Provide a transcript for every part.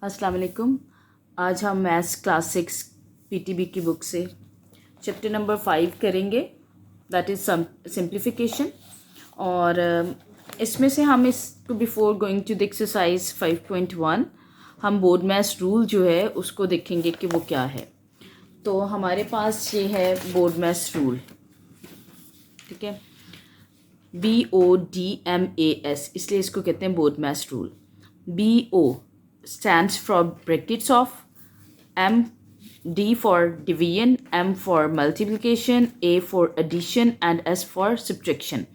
अस्सलाम वालेकुम। आज हम मैथ्स क्लास 6 पीटीबी की बुक से चैप्टर नंबर 5 करेंगे, दैट इज़ सिंप्लीफिकेशन। और इसमें से हम इसको before going to the exercise 5.1 हम बोर्ड मैथ्स रूल जो है उसको देखेंगे कि वो क्या है। तो हमारे पास ये है बोर्ड मैथ्स रूल, ठीक है, BODMAS, इसलिए इसको कहते हैं board maths rule. BO stands for brackets of, M D for division, M for multiplication, A for addition and S for subtraction।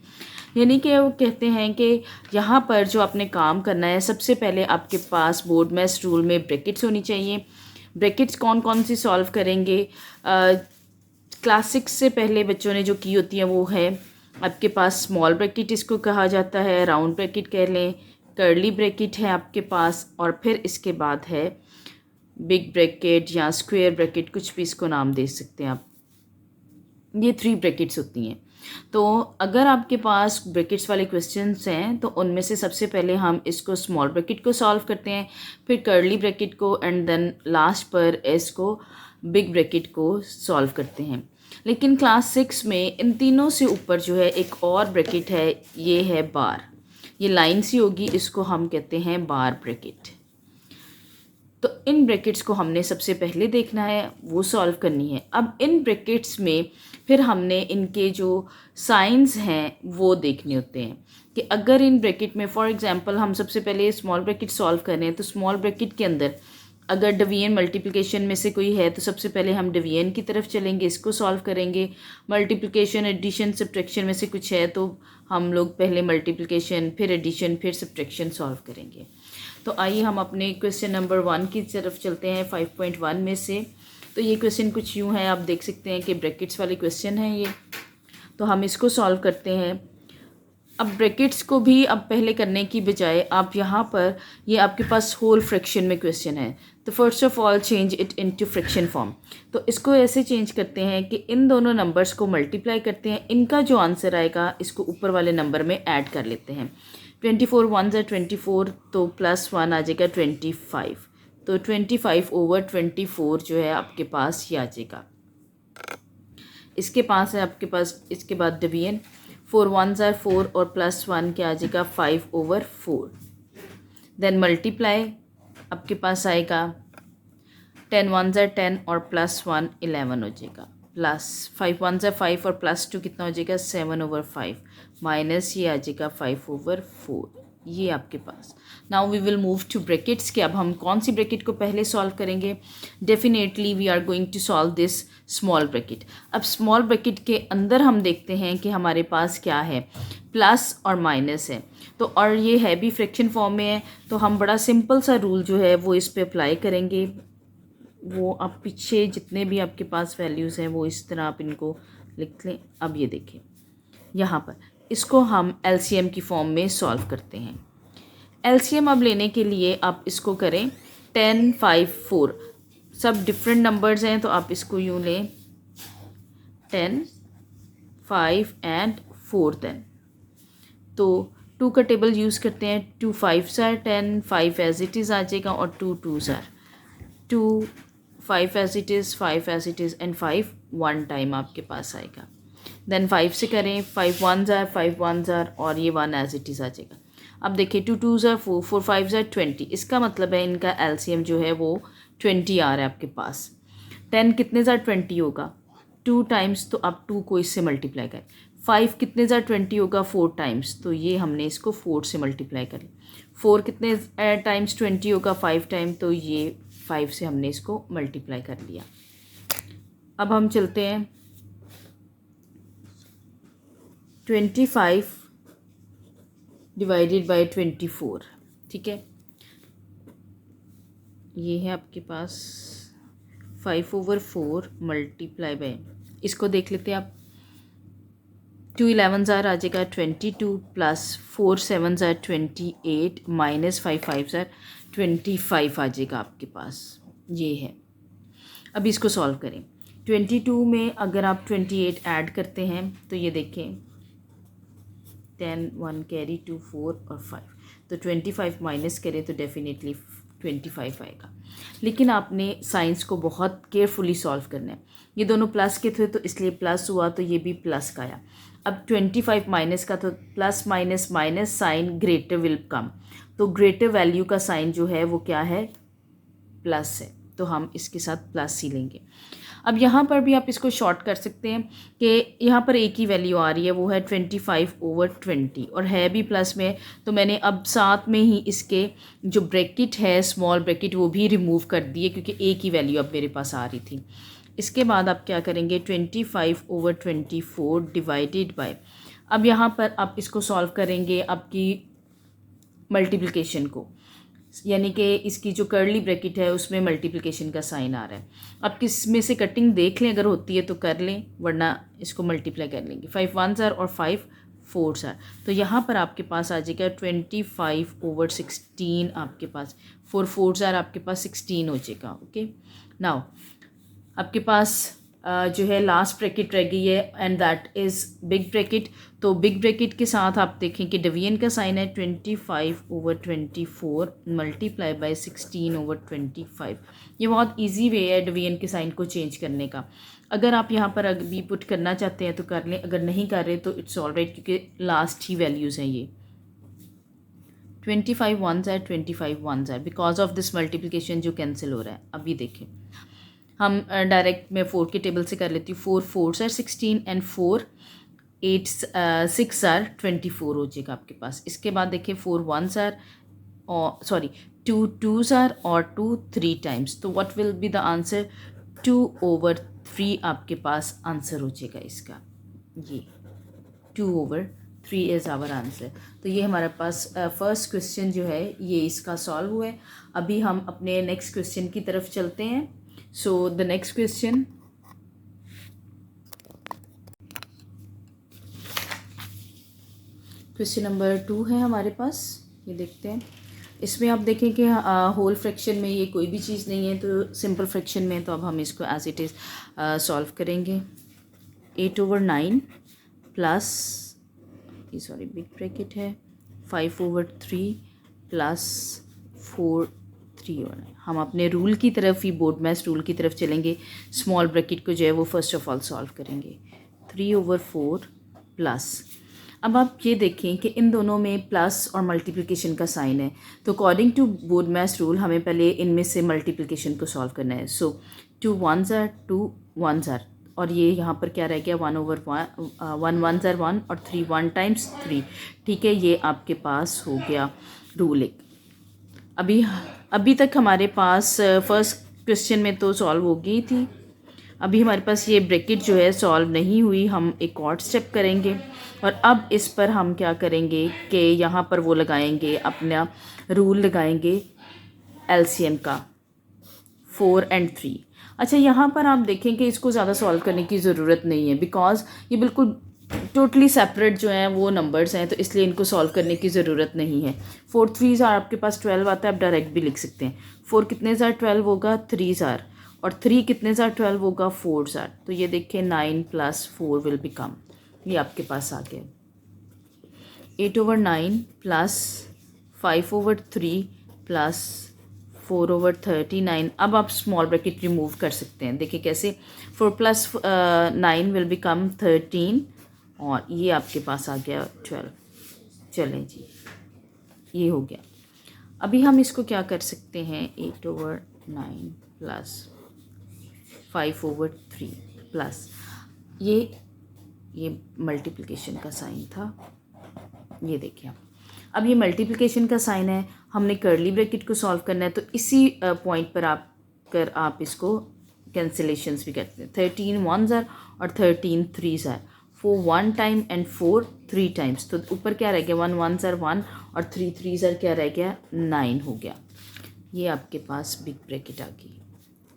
यानी कि वो कहते हैं कि यहाँ पर जो आपने काम करना है, सबसे पहले आपके पास बोर्ड मैथ्स रूल में ब्रैकेट्स होनी चाहिए। ब्रैकेट्स कौन कौन सी सॉल्व करेंगे? क्लास 6 से पहले बच्चों ने जो की होती है वो है आपके पास स्मॉल ब्रैकेट, इसको कहा जाता है, राउंड ब्रैकेट कह लें, कर्ली ब्रैकेट है आपके पास, और फिर इसके बाद है बिग ब्रैकेट या स्क्वायर ब्रैकेट, कुछ भी इसको नाम दे सकते हैं आप। ये 3 ब्रैकेट्स होती हैं। तो अगर आपके पास ब्रैकेट्स वाले क्वेश्चंस हैं तो उनमें से सबसे पहले हम इसको स्मॉल ब्रैकेट को सॉल्व करते हैं, फिर कर्ली ब्रैकेट को, एंड देन लास्ट पर इसको बिग ब्रैकेट को सॉल्व करते हैं। लेकिन क्लास 6 में इन तीनों से ऊपर जो है एक और ब्रैकेट है, ये है बार। ये लाइन सी होगी, इसको हम कहते हैं बार ब्रैकेट। तो इन ब्रैकेट्स को हमने सबसे पहले देखना है, वो सॉल्व करनी है। अब इन ब्रैकेट्स में फिर हमने इनके जो साइंस हैं वो देखने होते हैं कि अगर इन ब्रैकेट में फॉर एग्जांपल हम सबसे पहले स्मॉल ब्रैकेट सॉल्व कर रहे हैं, तो स्मॉल ब्रैकेट के अंदर अगर डिवीजन मल्टीप्लिकेशन में से कोई है तो सबसे पहले हम डिवीजन की तरफ चलेंगे, इसको सॉल्व करेंगे। मल्टीप्लिकेशन, एडिशन, सब्ट्रैक्शन में से कुछ है तो हम लोग पहले मल्टीप्लिकेशन, फिर एडिशन, फिर सब्ट्रैक्शन सॉल्व करेंगे। तो आइए हम अपने क्वेश्चन नंबर 1 की तरफ चलते हैं 5.1 में से। तो ये क्वेश्चन कुछ यूँ है, आप देख सकते हैं कि ब्रैकेट्स वाले क्वेश्चन हैं ये। तो हम इसको सॉल्व करते हैं। अब ब्रैकेट्स को भी अब पहले करने की बजाय आप यहाँ पर, ये आपके पास होल फ्रैक्शन में क्वेश्चन है, तो first of all change it into fraction form. तो इसको ऐसे चेंज करते हैं कि इन दोनों नंबर्स को मल्टीप्लाई करते हैं, इनका जो आंसर आएगा इसको ऊपर वाले नंबर में ऐड कर लेते हैं। 24 1 24, तो +1 आ जाएगा 25। तो 25/24 जो है आपके पास ये आ जाएगा। इसके पास है आपके पास, इसके बाद डिवीजन, 4 1 4 और +1 क्या आ जाएगा 5/4। देन मल्टीप्लाई, आपके पास आएगा 10 1 10 और +1 11 हो जाएगा, प्लस 5 1 5 और +2 कितना हो जाएगा 7/5, माइनस ये आ जाएगा 5/4। ये आपके पास। Now we will move to brackets कि अब हम कौन सी ब्रैकेट को पहले सॉल्व करेंगे। Definitely we are going to solve this small bracket. अब स्मॉल ब्रैकेट के अंदर हम देखते हैं कि हमारे पास क्या है, प्लस और माइनस है। तो और ये है भी फ्रैक्शन फॉर्म में है, तो हम बड़ा सिंपल सा रूल जो है वो इस पे अप्लाई करेंगे। वो आप पीछे जितने भी आपके पास वैल्यूज़ हैं वो इस तरह आप इनको लिख लें। अब ये देखें, यहाँ पर इसको हम एलसीएम की फॉर्म में सॉल्व करते हैं। एलसीएम अब लेने के लिए आप इसको करें 10 5 4, सब डिफरेंट नंबर्स हैं तो आप इसको यूँ लें 10 5 एंड 4। देन तो 2 का टेबल यूज़ करते हैं, 2 5 10, 5 एज इट इज़ आ जाएगा, और 2 2 2, 5 as it is, 5 as it is, and 5 1 time आपके पास आएगा। देन 5 से करें, 5 1 5 1 और ये 1 एज इट इज़ आ जाएगा। अब देखिए 2 2 4, 4 5 20, इसका मतलब है इनका एलसीएम जो है वो 20 आ रहा है आपके पास। 10 कितने 20 होगा 2 टाइम्स, तो आप 2 को इससे मल्टीप्लाई करें। 5 कितने 20 होगा 4 टाइम्स, तो ये हमने इसको 4 से मल्टीप्लाई करें। 4 कितने टाइम्स 20 होगा 5 टाइम, तो ये 5 से हमने इसको मल्टीप्लाई कर लिया। अब हम चलते हैं 25 डिवाइडेड बाय 24, ठीक है। ये है आपके पास 5/4 मल्टीप्लाई बाय, इसको देख लेते हैं आप। 2 11 आ जाएगा 22, प्लस 4 7 28, माइनस 5 5 25 आ जाएगा आपके पास। ये है। अब इसको सॉल्व करें। 22 में अगर आप 28 ऐड करते हैं तो ये देखें 10 1 कैरी 2 4 और 5, तो 25 माइनस करें तो डेफिनेटली 25 आएगा। लेकिन आपने साइंस को बहुत केयरफुली सॉल्व करना है। ये दोनों प्लस के थे तो इसलिए प्लस हुआ, तो ये भी प्लस का आया। अब 25 माइनस का, तो plus minus minus sign greater will come, तो ग्रेटर वैल्यू का साइन जो है वो क्या है, प्लस है, तो हम इसके साथ प्लस ही लेंगे। अब यहाँ पर भी आप इसको शॉर्ट कर सकते हैं कि यहाँ पर एक ही वैल्यू आ रही है, वो है 25/20 और है भी प्लस में, तो मैंने अब साथ में ही इसके जो ब्रैकेट है स्मॉल ब्रैकेट वो भी रिमूव कर दिए क्योंकि एक ही वैल्यू अब मेरे पास आ रही थी। इसके बाद आप क्या करेंगे, 25/24 डिवाइडेड बाय, अब यहाँ पर आप इसको सॉल्व करेंगे आपकी मल्टीप्लिकेशन को, यानी कि इसकी जो कर्ली ब्रैकेट है उसमें मल्टीप्लिकेशन का साइन आ रहा है। अब किस में से कटिंग देख लें, अगर होती है तो कर लें, वरना इसको मल्टीप्लाई कर लेंगे। 5 1s आर और 5 4s आर, तो यहाँ पर आपके पास आ जाएगा 25/16 आपके पास, 4 4s आर आपके पास 16 हो जाएगा। ओके, नाउ आपके पास जो है लास्ट ब्रैकेट रह गई है and that is big bracket. तो बिग ब्रैकेट के साथ आप देखें कि डिवीजन का साइन है 25/24 मल्टीप्लाई बाय 16/25। ये बहुत इजी वे है डिवीजन के साइन को चेंज करने का। अगर आप यहाँ पर अभी पुट करना चाहते हैं तो कर लें, अगर नहीं कर रहे तो इट्स ऑलराइट क्योंकि लास्ट ही वैल्यूज़ हैं ये। 25 1s are 25 1s are, because of this multiplication जो कैंसिल हो रहा है। अभी देखें, हम डायरेक्ट मैं 4 के टेबल से कर लेती हूँ। 4 4s आर 16 एंड 4 8 6 आर 24 हो जाएगा आपके पास। इसके बाद देखिए 4 1s आर और सॉरी 2 2s आर और 2 3 टाइम्स, तो what will be the answer, 2/3 आपके पास आंसर हो जाएगा इसका। ये 2/3 इज़ आवर आंसर। तो ये हमारे पास फर्स्ट क्वेश्चन जो है ये इसका सॉल्व हुआ है। अभी हम अपने नेक्स्ट क्वेश्चन की तरफ चलते हैं। So the next question, question number 2 है हमारे पास, ये देखते हैं। इसमें आप देखें कि होल फ्रैक्शन में ये कोई भी चीज़ नहीं है, तो सिंपल फ्रैक्शन में तो अब हम इसको एज इट इज़ सॉल्व करेंगे। 8/9 प्लस, ये सॉरी बिग ब्रैकेट है, 5/3 प्लस 4/3। हम अपने रूल की तरफ ही, बोर्ड मैथ्स रूल की तरफ चलेंगे। स्मॉल ब्रैकेट को जो है वो फर्स्ट ऑफ ऑल सॉल्व करेंगे। 3/4 प्लस, अब आप ये देखें कि इन दोनों में प्लस और मल्टीप्लिकेशन का साइन है, तो according to board maths rule हमें पहले इनमें से मल्टीप्लिकेशन को सॉल्व करना है। सो 2 1s आर 2 1s आर, और ये यहाँ पर क्या रह गया, 1/1 1 1s आर 1 और 3 1 टाइम्स 3। ठीक है, ये आपके पास हो गया रूल एक। अभी तक हमारे पास फर्स्ट क्वेश्चन में तो सॉल्व हो गई थी। अभी हमारे पास ये ब्रैकेट जो है सॉल्व नहीं हुई, हम एक और स्टेप करेंगे और अब इस पर हम क्या करेंगे कि यहाँ पर वो लगाएंगे, अपना रूल लगाएंगे एलसीएम का 4 और 3। अच्छा, यहाँ पर आप देखें कि इसको ज़्यादा सॉल्व करने की ज़रूरत नहीं है, बिकॉज ये बिल्कुल टोटली सेपरेट जो हैं वो नंबर्स हैं, तो इसलिए इनको सॉल्व करने की ज़रूरत नहीं है। 4 3s आर आपके पास 12 आता है, आप डायरेक्ट भी लिख सकते हैं। 4 कितने ज़ार 12 होगा, 3s आर, और 3 कितने ज़ार 12 होगा, 4s आर। तो ये देखिए 9 + 4 विल बिकम, ये आपके पास आ गया 8/9 प्लस 5/3 प्लस 4/39। अब आप स्मॉल ब्रैकेट रिमूव कर सकते हैं। देखिए कैसे, 4 + 9 विल बिकम 13 और ये आपके पास आ गया 12। चलें जी, ये हो गया। अभी हम इसको क्या कर सकते हैं, 8/9 प्लस 5/3 प्लस ये मल्टीप्लिकेशन का साइन था, ये देखिए आप। अब ये मल्टीप्लिकेशन का साइन है, हमने कर्ली ब्रैकेट को सॉल्व करना है, तो इसी पॉइंट पर आप इसको कैंसिलेशंस भी करते हैं। 13 1s आर और 13 3s are, 4 1 time and 4 3 times, तो ऊपर क्या रह गया, 1 1s आर 1 और 3 3s आर क्या रह गया, 9 हो गया। ये आपके पास बिग ब्रैकेट आ गई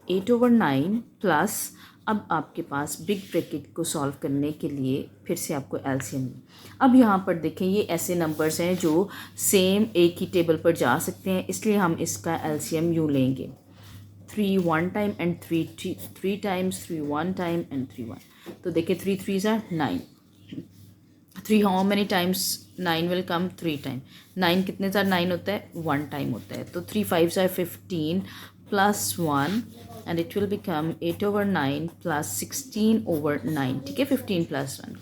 8/9 प्लस, अब आपके पास बिग ब्रैकेट को सॉल्व करने के लिए फिर से आपको एलसीएम। अब यहाँ पर देखें, ये ऐसे नंबर्स हैं जो सेम एक ही टेबल पर जा सकते हैं, इसलिए हम इसका एलसीएम यूँ लेंगे। 3 1 time and 3 times, 3 1 time and 3 1। तो देखिए 3 3s are 9। 3 how many times 9 will come 3 time. 9 कितने ज़ार 9 होता है, 1 टाइम होता है. तो 3 5s are 15 plus 1 and it will become 8/9 plus 16/9. ठीक है, 15 plus 1.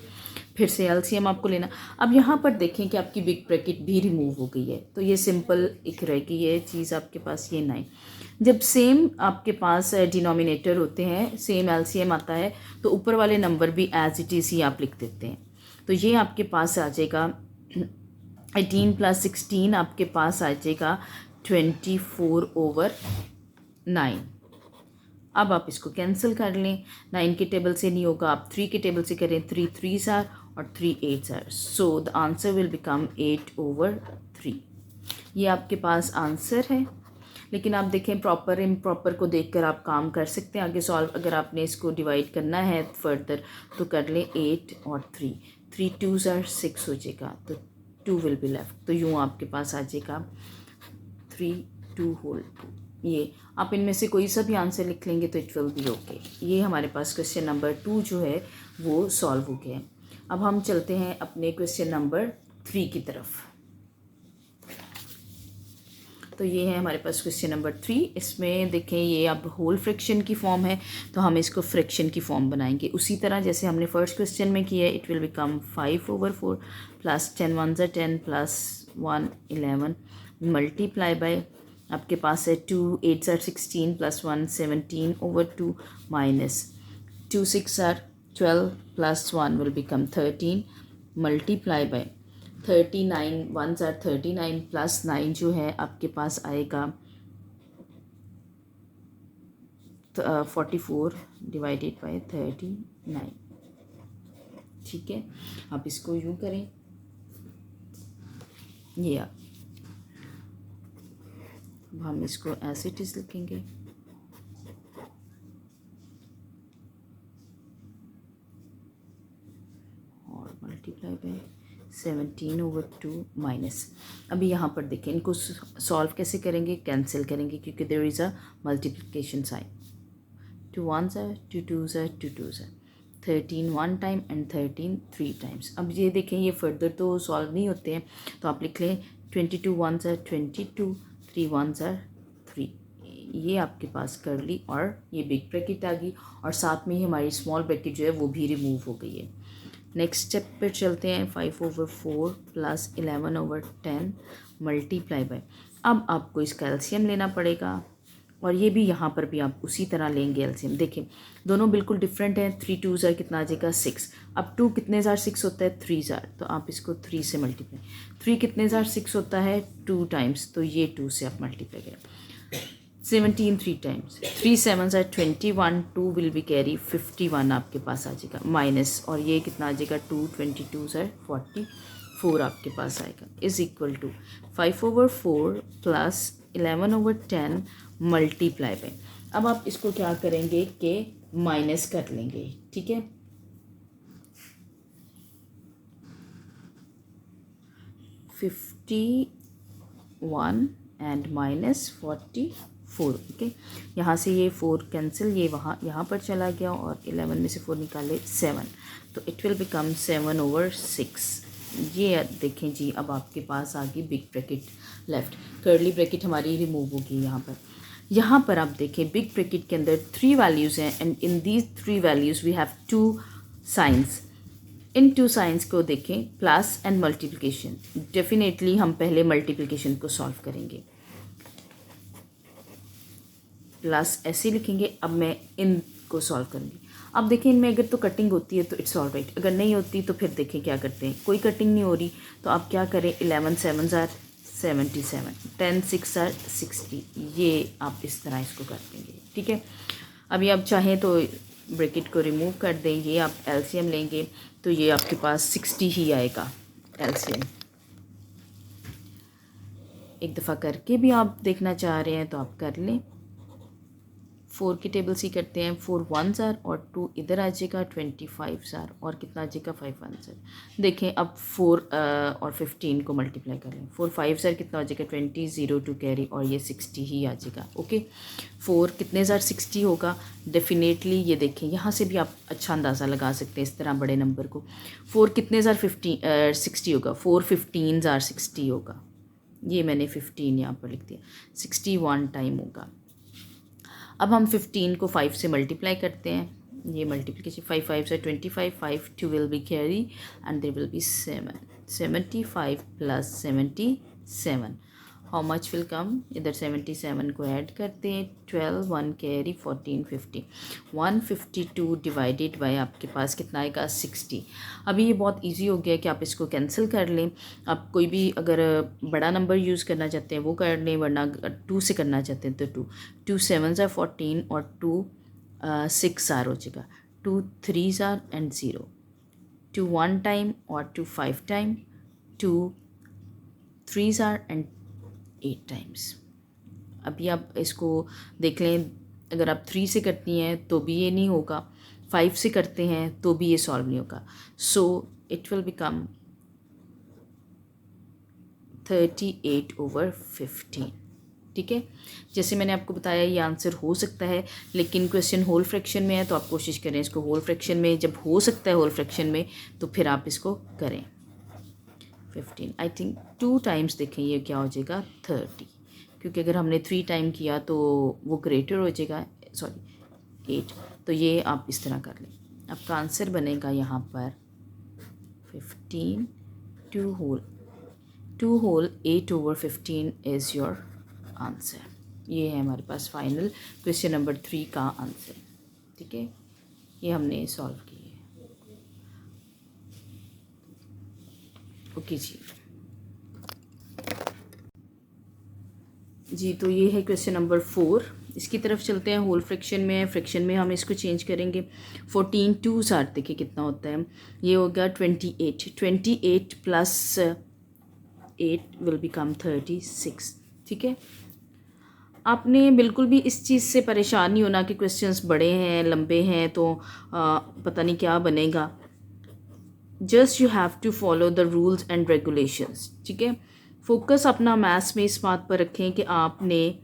फिर से एलसीएम आपको लेना. अब यहाँ पर देखें कि आपकी बिग ब्रैकेट भी रिमूव हो गई है, तो ये सिंपल एक रह गई है चीज़ आपके पास, ये 9. जब सेम आपके पास डिनोमिनेटर होते हैं, सेम एलसीएम आता है, तो ऊपर वाले नंबर भी एज इट इज़ ही आप लिख देते हैं. तो ये आपके पास आ जाएगा 18 + 16 आपके पास आ जाएगा 24/9. अब आप इसको कैंसिल कर लें. 9 के टेबल से नहीं होगा, आप 3 के टेबल से करें. 3 3s are और 3 8s are. So the answer will become 8/3. ये आपके पास आंसर है. लेकिन आप देखें प्रॉपर इम्प्रॉपर को देखकर आप काम कर सकते हैं आगे सॉल्व. अगर आपने इसको डिवाइड करना है फर्दर तो कर लें 8 और 3. 3 2s are 6 हो जाएगा, तो 2 विल बी लेफ्ट. तो यूँ आपके पास आ जाएगा 3 2 होल 2. ये आप इनमें से कोई सा भी आंसर लिख लेंगे तो इट विल बी ओके. ये हमारे पास क्वेश्चन नंबर 2 जो है वो सॉल्व हो गया. अब हम चलते हैं अपने क्वेश्चन नंबर 3 की तरफ. तो ये है हमारे पास क्वेश्चन नंबर 3. इसमें देखें ये अब होल फ्रैक्शन की फॉर्म है, तो हम इसको फ्रैक्शन की फॉर्म बनाएंगे उसी तरह जैसे हमने फर्स्ट क्वेश्चन में किया है. It will become 5/4 plus 10 1s are 10 plus 1 11 multiply by आपके पास है 2 8s are 16 plus 1 17/2 minus 2 6s are 12 plus 1 will become 13 multiply by 39 1s are 39 plus 9 जो है आपके पास आएगा 44 डिवाइडेड बाय 39. ठीक है, आप इसको यूँ करें. ये अब हम इसको एज इट इज़ लिखेंगे. और मल्टीप्लाई बाय 17/2 माइनस. अभी यहाँ पर देखें इनको सॉल्व कैसे करेंगे, कैंसिल करेंगे क्योंकि there is a multiplication sign. 2 1s are 2 2s are 2 2s are 13 1 time and 13 3 times. अब ये देखें ये फर्दर तो सॉल्व नहीं होते हैं, तो आप लिख लें 22 1s are 22 3 1s are 3. ये आपके पास कर ली और ये बिग ब्रैकेट आ गई और साथ में ही हमारी स्मॉल ब्रैकेट जो है वो भी रिमूव हो गई है. नेक्स्ट स्टेप पर चलते हैं. 5/4 प्लस 11/10 मल्टीप्लाई बाय. अब आपको इसका एलसीएम लेना पड़ेगा और ये भी यहाँ पर भी आप उसी तरह लेंगे एलसीएम. देखें दोनों बिल्कुल डिफरेंट हैं. 3 2s are कितना आ जाएगा 6. अब 2 कितने ज़ार 6 होता है 3s are, तो आप इसको 3 से मल्टीप्लाई. 3 कितने ज़ार 6 होता है 2 टाइम्स, तो ये 2 से आप मल्टीप्लाई करें. 17 3 times 3 7s are 21 2 will be carry 51 आपके पास आ जाएगा माइनस. और ये कितना आ जाएगा 2 22s are 44 आपके पास आएगा is equal to 5/4 plus 11/10 multiply by. अब आप इसको क्या करेंगे कि माइनस कर लेंगे. ठीक है, $51 एंड माइनस 44. ओके, यहाँ से ये 4 कैंसिल, ये वहाँ यहाँ पर चला गया और 11 में से 4 निकाले 7, तो इट विल बिकम 7/6. ये देखें जी अब आपके पास आ गई big bracket left. Curly bracket हमारी रिमूव होगी. यहाँ पर आप देखें बिग ब्रैकेट के अंदर 3 वैल्यूज़ हैं and in these 3 values we have 2 signs. इन 2 साइंस को देखें प्लस एंड मल्टीप्लिकेशन. डेफिनेटली हम पहले मल्टीप्लिकेशन को सॉल्व करेंगे. प्लस ऐसे लिखेंगे. अब मैं इनको सॉल्व करूँगी. अब देखें इनमें अगर तो कटिंग होती है तो इट्स ऑल राइट, अगर नहीं होती तो फिर देखें क्या करते हैं. कोई कटिंग नहीं हो रही तो आप क्या करें 11 7s are 77 10 6s are 60. ये आप इस तरह इसको कर देंगे. ठीक है, अभी आप चाहें तो ब्रैकेट को रिमूव कर दें. ये आप एलसीएम लेंगे तो ये आपके पास 60 ही आएगा एलसीएम. एक दफ़ा करके भी आप देखना चाह रहे हैं तो आप कर लें. 4 की टेबल सी करते हैं, 4 1s आर और 2 इधर आ जाएगा, 25 आर और कितना आ जाएगा 5 1s आर। देखें अब 4 और 15 को मल्टीप्लाई कर लें, 4 5 आर कितना हो जाएगा 20, 0 टू कैरी और ये 60 ही आ जाएगा। ओके 4 कितने ज़ार 60 होगा डेफिनेटली। ये देखें यहाँ से भी आप अच्छा अंदाज़ा लगा सकते हैं इस तरह बड़े नंबर को। 4 कितने ज़ार 60 होगा, 4 15 ज़ार 60 होगा। ये मैंने 15 यहाँ पर लिख दिया, 61 टाइम होगा। अब हम 15 को 5 से मल्टीप्लाई करते हैं, ये मल्टीप्लिकेशन 5 5 से 25, 5 2 will be carry and there will be 7, 75 plus 77 how much will come. इधर 77 को ऐड करते हैं, 12 1 कैरी 14 50, 152 डिवाइडेड बाय आपके पास कितना आएगा 60। अभी ये बहुत इजी हो गया कि आप इसको कैंसिल कर लें। आप कोई भी अगर बड़ा नंबर यूज़ करना चाहते हैं वो कर लें, वरना 2 से करना चाहते हैं तो 2 7 आर 14 और 2 6 आर हो जाएगा, 2 3 आर एंड 0, 2 1 टाइम और 2 5 टाइम, 2 3 आर एंड 8 टाइम्स। अभी आप इसको देख लें, अगर आप 3 से करती हैं तो भी ये नहीं होगा, 5 से करते हैं तो भी ये सॉल्व नहीं होगा। So it will become 38/15। ठीक है, जैसे मैंने आपको बताया ये आंसर हो सकता है, लेकिन क्वेश्चन होल फ्रैक्शन में है तो आप कोशिश करें इसको होल फ्रैक्शन में, जब हो सकता है होल फ्रैक्शन में तो फिर आप इसको करें। 15 आई थिंक 2 टाइम्स देखें ये क्या हो जाएगा 30, क्योंकि अगर हमने 3 टाइम किया तो वो ग्रेटर हो जाएगा, सॉरी 8। तो ये आप इस तरह कर लें, आपका आंसर बनेगा यहाँ पर 15 2 होल 8/15 इज़ योर आंसर। ये है हमारे पास फाइनल क्वेश्चन नंबर 3 का आंसर। ठीक है, ये हमने सॉल्व किया है। ओके जी, तो ये है क्वेश्चन नंबर 4। इसकी तरफ चलते हैं। होल फ्रैक्शन में है, फ्रैक्शन में हम इसको चेंज करेंगे। 14 2 साथ देखिए कितना होता है, ये होगा 28, 28 प्लस 8 विल बिकम 36। ठीक है, आपने बिल्कुल भी इस चीज़ से परेशान नहीं होना कि क्वेश्चंस बड़े हैं लंबे हैं तो पता नहीं क्या बनेगा। Just you have to follow the rules and regulations. ठीक है, फोकस अपना मैथ्स में इस बात पर रखें कि आपने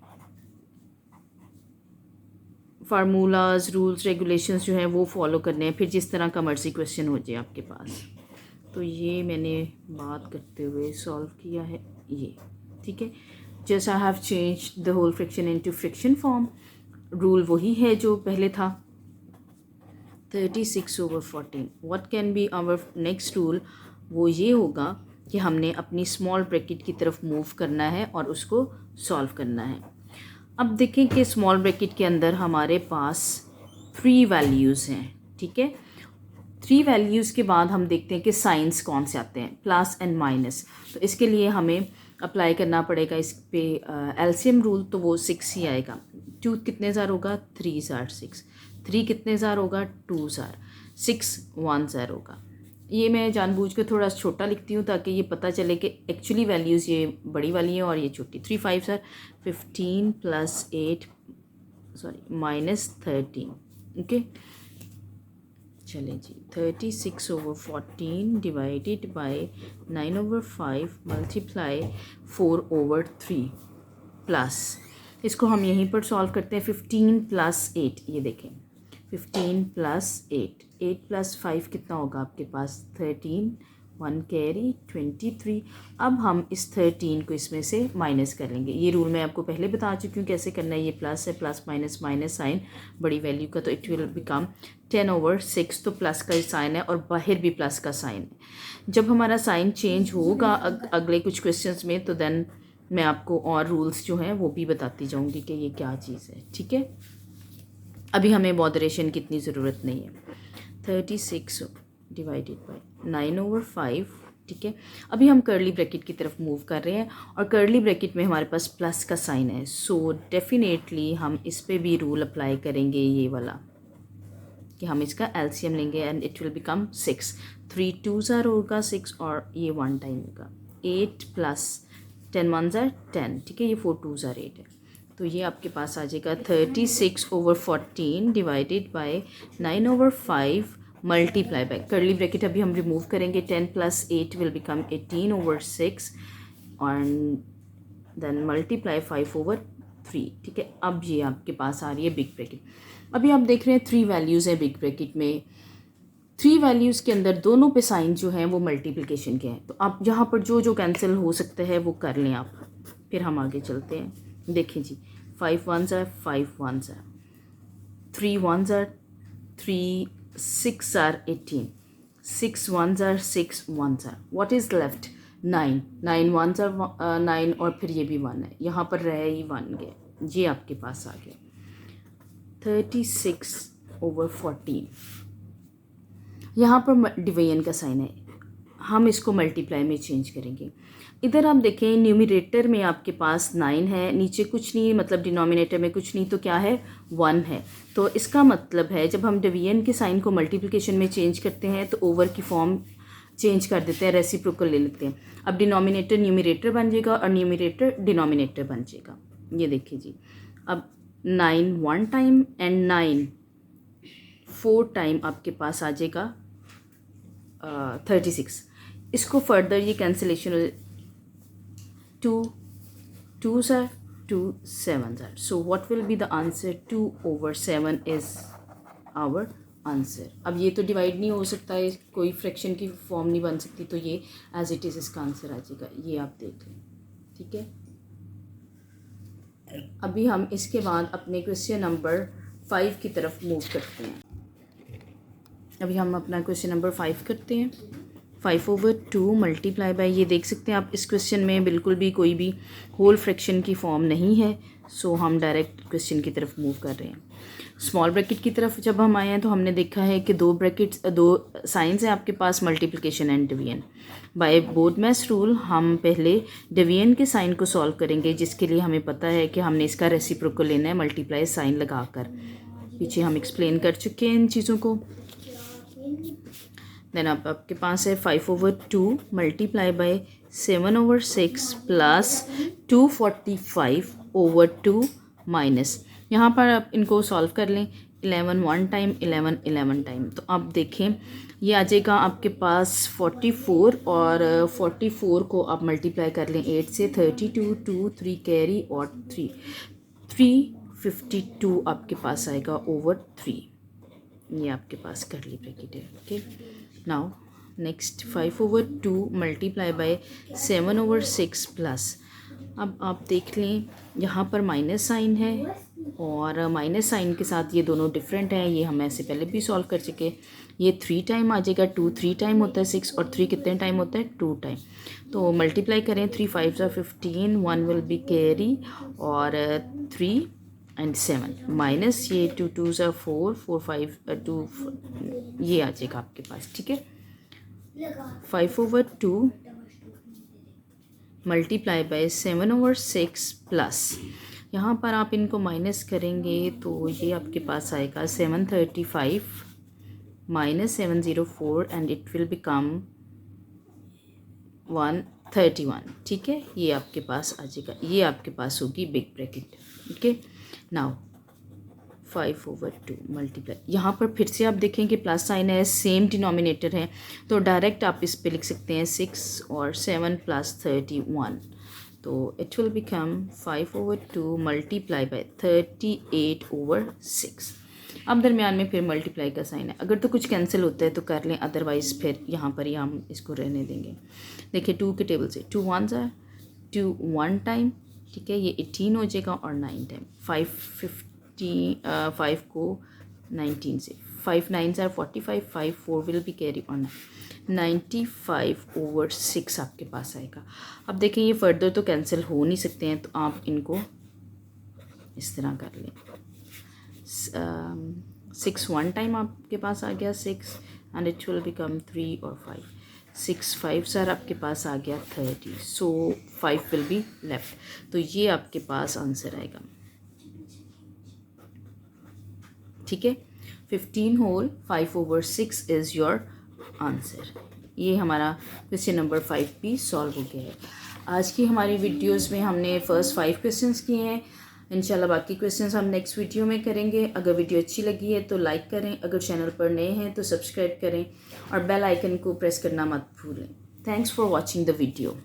फार्मूलाज रूल्स रेगुलेशंस जो हैं वो फॉलो करने हैं, फिर जिस तरह का मर्जी क्वेश्चन हो जाए आपके पास। तो ये मैंने बात करते हुए सॉल्व किया है ये। ठीक है, just I have change the whole fraction into fraction form. Rule वही है जो पहले था, 36/14। What can be our next rule, वो ये होगा कि हमने अपनी स्मॉल ब्रैकेट की तरफ मूव करना है और उसको सॉल्व करना है। अब देखें कि स्मॉल ब्रैकेट के अंदर हमारे पास 3 वैल्यूज़ हैं। ठीक है, 3 वैल्यूज़ के बाद हम देखते हैं कि साइंस कौन से आते हैं, प्लस एंड माइनस। तो इसके लिए हमें अप्लाई करना पड़ेगा इस पे एलसीएम रूल, तो वो 6 ही आएगा। 2 कितने ज़ार होगा 3 ज़ार 6, 3 कितने ज़ार होगा 2 ज़ार, 6 1 ज़ार होगा। ये मैं जानबूझ के थोड़ा छोटा लिखती हूँ ताकि ये पता चले कि एक्चुअली वैल्यूज़ ये बड़ी वाली हैं और ये छोटी। 3 5 ज़ार 15 प्लस 8 सॉरी माइनस 13। ओके, चलें जी, 36/14 डिवाइडेड बाय 9/5 मल्टीप्लाई 4/3 प्लस, इसको हम यहीं पर सॉल्व करते हैं। 15 प्लस 8, ये देखें 15 प्लस 8, 8 प्लस 5 कितना होगा आपके पास 13, 1 कैरी 23। अब हम इस 13 को इसमें से माइनस कर लेंगे। ये रूल मैं आपको पहले बता चुकी हूँ कैसे करना है। ये प्लस है, प्लस माइनस माइनस साइन बड़ी वैल्यू का, तो इट विल बिकम 10/6। तो प्लस का साइन है और बाहर भी प्लस का साइन है। जब हमारा साइन चेंज होगा अगले कुछ क्वेश्चंस में तो देन मैं आपको और रूल्स जो हैं वो भी बताती जाऊँगी कि ये क्या चीज़ है। ठीक है, अभी हमें मॉडरेशन की इतनी ज़रूरत नहीं है। 36 डिवाइडेड बाय 9/5। ठीक है, अभी हम कर्ली ब्रैकेट की तरफ मूव कर रहे हैं और कर्ली ब्रैकेट में हमारे पास प्लस का साइन है, सो डेफिनेटली हम इस पे भी रूल अप्लाई करेंगे ये वाला कि हम इसका एलसीएम लेंगे एंड इट विल बिकम 6। 3 2 ज़ार होगा 6 और ये 1 टाइम होगा 8 प्लस 10 1 ज़ार 10। ठीक है, ये 4 2 ज़ार 8 है, तो ये आपके पास आ जाएगा 36/14 divided by 9/5 multiply by, curly bracket अभी हम रिमूव करेंगे, 10 + 8 will become 18/6 and then multiply 5/3। ठीक है, अब ये आपके पास आ रही है बिग ब्रैकेट। अभी आप देख रहे हैं 3 वैल्यूज़ हैं बिग ब्रैकेट में, 3 वैल्यूज़ के अंदर दोनों पे साइन जो हैं वो मल्टीप्लिकेशन के हैं। तो आप यहाँ पर जो जो कैंसिल हो सकता है वो कर लें आप, फिर हम आगे चलते हैं। देखें जी, 5 1s are 5 1s are, 3 1s are 3, 6 are 18, 6 1s are 6 1s are, what is left 9, 9 1s are 9 और फिर ये भी 1 है, यहाँ पर रह ही 1 गए, ये आपके पास आ गया 36/14। यहाँ पर डिवीजन का साइन है, हम इसको मल्टीप्लाई में चेंज करेंगे। इधर आप देखें न्यूमरेटर में आपके पास 9 है, नीचे कुछ नहीं, मतलब डिनोमिनेटर में कुछ नहीं, तो क्या है 1 है। तो इसका मतलब है जब हम डिवीजन के साइन को मल्टीप्लिकेशन में चेंज करते हैं तो ओवर की फॉर्म चेंज कर देते हैं, रेसिप्रोकल ले लेते हैं। अब डिनोमिनेटर न्यूमरेटर बन जाएगा और न्यूमरेटर डिनोमिनेटर बन जाएगा। ये देखिए जी, अब 9 1 टाइम एंड 9 4 टाइम आपके पास आ जाएगा 36। इसको फर्दर ये cancellation 2 2s are 2 7s are, so what will be the answer? 2/7 is our answer. अब ये तो डिवाइड नहीं हो सकता है, कोई फ्रैक्शन की फॉर्म नहीं बन सकती, तो ये एज इट इज़ इसका आंसर आ जाएगा। ये आप देख लें, ठीक है। अभी हम इसके बाद अपने क्वेश्चन नंबर 5 की तरफ मूव करते हैं। अभी हम अपना क्वेश्चन नंबर 5 करते हैं। 5/2 मल्टीप्लाई बाय, ये देख सकते हैं आप इस क्वेश्चन में बिल्कुल भी कोई भी होल फ्रैक्शन की फॉर्म नहीं है, सो हम डायरेक्ट क्वेश्चन की तरफ मूव कर रहे हैं। स्मॉल ब्रैकेट की तरफ जब हम आए हैं तो हमने देखा है कि दो साइंस हैं आपके पास, multiplication and division. By BODMAS rule हम पहले डिवीजन के साइन को सॉल्व करेंगे, जिसके लिए हमें पता है कि हमने इसका रेसिप्रोकल लेना है मल्टीप्लाई साइन लगाकर। पीछे हम एक्सप्लेन कर चुके हैं इन चीज़ों को। देन अब आपके पास है 5/2 मल्टीप्लाई बाय 7/6 प्लस 245/2 माइनस, यहाँ पर आप इनको सॉल्व कर लें। 11 1 टाइम, 11 11 टाइम, तो आप देखें ये आ जाएगा आपके पास 44 और 44 को आप मल्टीप्लाई कर लें 8 से, 32 2 3 कैरी और 3 352 आपके पास आएगा ओवर 3। ये आपके पास कर्ली ब्रैकेट है। Okay, now next 5/2 multiply by 7/6 plus, अब आप देख लें यहाँ पर माइनस साइन है और माइनस साइन के साथ ये दोनों डिफरेंट हैं, ये हम ऐसे पहले भी सॉल्व कर चुके। ये 3 टाइम आ जाएगा, 2 3 टाइम होता है 6 और 3 कितने टाइम होता है 2 टाइम। तो मल्टीप्लाई करें, 3 5s are 15, 1 will be carry और 3 एंड 7 माइनस ये 2 2s are 4 4 5 2 ये आ जाएगा आपके पास। ठीक है, 5/2 मल्टीप्लाई बाय 7/6 प्लस, यहाँ पर आप इनको माइनस करेंगे तो ये आपके पास आएगा 735 minus 704 and it will become 131। ठीक है, ये आपके पास आ जाएगा, ये आपके पास होगी big bracket. Okay, now 5/2 multiply, यहाँ पर फिर से आप देखें कि प्लस साइन है, सेम डिनोमिनेटर है, तो डायरेक्ट आप इस पे लिख सकते हैं 6 और 7 + 31, तो it will become 5/2 multiply by 38/6। अब दरमियान में फिर मल्टीप्लाई का साइन है, अगर तो कुछ कैंसिल होता है तो कर लें, अदरवाइज़ फिर यहाँ पर ही हम इसको रहने देंगे। देखिए 2 के टेबल से 2 1s are 2 1 टाइम, ठीक है, ये 18 हो जाएगा और 9 टाइम, 5 को 19 से, 5 9s are 45, 5 4 will be carry on 95/6 आपके पास आएगा। अब देखें ये फर्दर तो कैंसिल हो नहीं सकते हैं, तो आप इनको इस तरह कर लें। 6 1 टाइम आपके पास आ गया 6 एंड इट विल बिकम 3 और 5, 6 5s are आपके पास आ गया 30, सो 5 विल बी लेफ्ट, तो ये आपके पास आंसर आएगा। ठीक है, 15 होल 5/6 इज़ योर आंसर। ये हमारा क्वेश्चन नंबर 5 भी सॉल्व हो गया है। आज की हमारी वीडियोस में हमने फर्स्ट 5 क्वेश्चंस किए हैं, इंशाल्लाह बाकी क्वेश्चंस हम नेक्स्ट वीडियो में करेंगे। अगर वीडियो अच्छी लगी है तो लाइक करें, अगर चैनल पर नए हैं तो सब्सक्राइब करें और बेल आइकन को प्रेस करना मत भूलें। Thanks for watching the video.